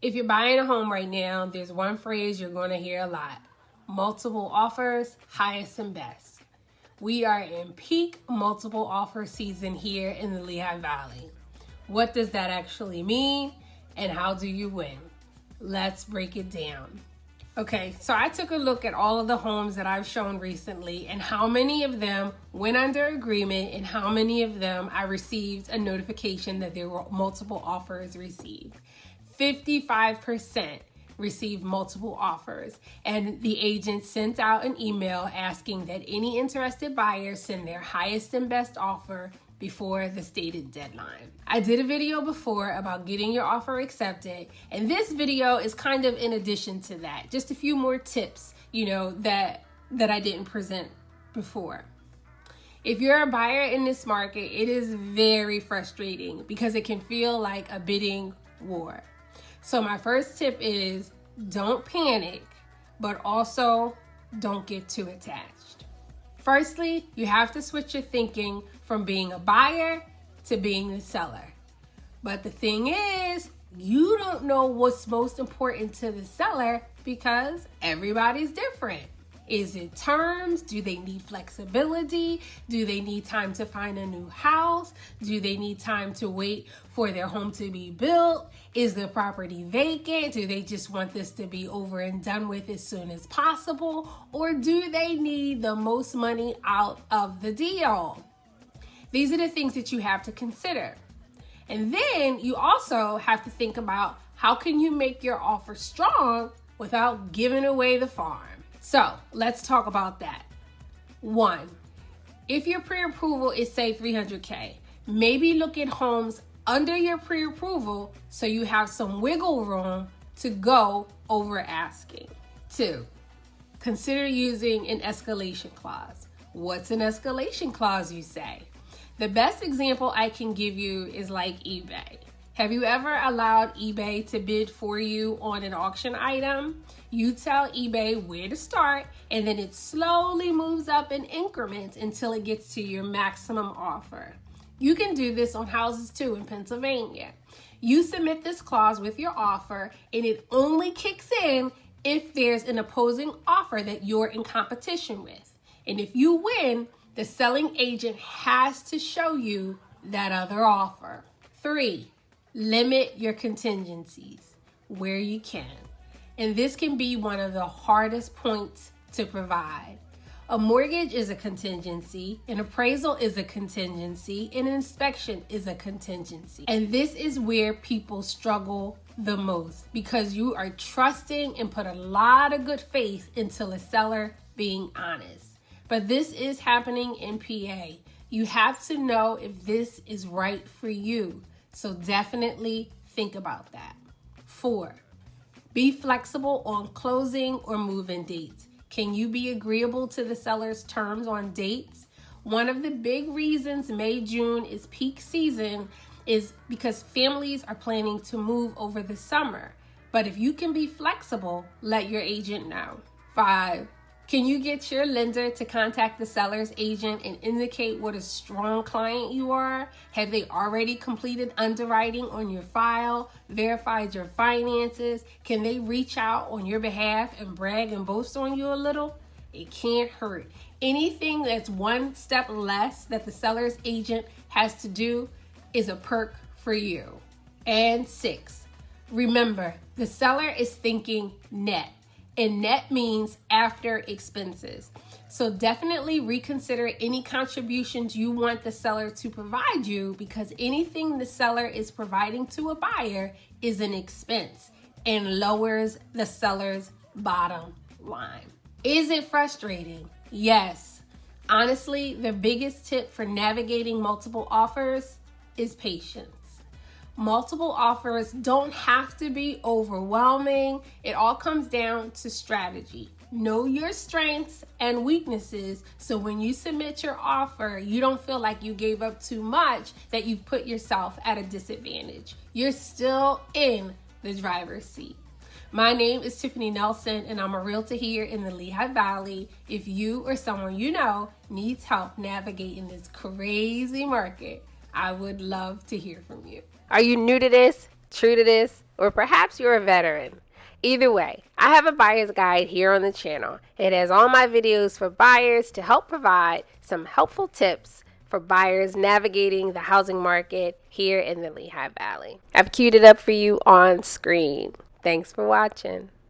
If you're buying a home right now, there's one phrase you're going to hear a lot. Multiple offers, highest and best. We are in peak multiple offer season here in the Lehigh Valley. What does that actually mean and how do you win? Let's break it down. Okay, so I took a look at all of the homes that I've shown recently and how many of them went under agreement and how many of them I received a notification that there were multiple offers received. 55% received multiple offers, and the agent sent out an email asking that any interested buyers send their highest and best offer before the stated deadline. I did a video before about getting your offer accepted, and this video is kind of in addition to that. Just a few more tips, that I didn't present before. If you're a buyer in this market, it is very frustrating because it can feel like a bidding war. So my first tip is don't panic, but also don't get too attached. Firstly, you have to switch your thinking from being a buyer to being the seller. But the thing is, you don't know what's most important to the seller because everybody's different. Is it terms? Do they need flexibility? Do they need time to find a new house? Do they need time to wait for their home to be built? Is the property vacant? Do they just want this to be over and done with as soon as possible? Or do they need the most money out of the deal? These are the things that you have to consider. And then you also have to think about how can you make your offer strong without giving away the farm. So let's talk about that. 1, if your pre-approval is say $300K, maybe look at homes under your pre-approval so you have some wiggle room to go over asking. 2, consider using an escalation clause. What's an escalation clause, you say? The best example I can give you is like eBay. Have you ever allowed eBay to bid for you on an auction item? You tell eBay where to start, and then it slowly moves up in increments until it gets to your maximum offer. You can do this on houses too in Pennsylvania. You submit this clause with your offer, and it only kicks in if there's an opposing offer that you're in competition with. And if you win, the selling agent has to show you that other offer. 3, limit your contingencies where you can. And this can be one of the hardest points to provide. A mortgage is a contingency, an appraisal is a contingency, and an inspection is a contingency. And this is where people struggle the most because you are trusting and put a lot of good faith into the seller being honest. But this is happening in PA. You have to know if this is right for you. So definitely think about that. 4, be flexible on closing or move-in dates. Can you be agreeable to the seller's terms on dates? One of the big reasons May, June is peak season is because families are planning to move over the summer. But if you can be flexible, let your agent know. 5, can you get your lender to contact the seller's agent and indicate what a strong client you are? Have they already completed underwriting on your file, verified your finances? Can they reach out on your behalf and brag and boast on you a little? It can't hurt. Anything that's one step less that the seller's agent has to do is a perk for you. And 6, remember, the seller is thinking net. And net means after expenses. So definitely reconsider any contributions you want the seller to provide you because anything the seller is providing to a buyer is an expense and lowers the seller's bottom line. Is it frustrating? Yes. Honestly, the biggest tip for navigating multiple offers is patience. Multiple offers don't have to be overwhelming. It all comes down to strategy. Know your strengths and weaknesses so when you submit your offer, you don't feel like you gave up too much, that you've put yourself at a disadvantage. You're still in the driver's seat. My name is Tiffany Nelson, and I'm a realtor here in the Lehigh Valley. If you or someone you know needs help navigating this crazy market, I would love to hear from you. Are you new to this, true to this? or perhaps you're a veteran. Either way, I have a buyer's guide here on the channel. It has all my videos for buyers to help provide some helpful tips for buyers navigating the housing market here in the Lehigh Valley. I've queued it up for you on screen. Thanks for watching.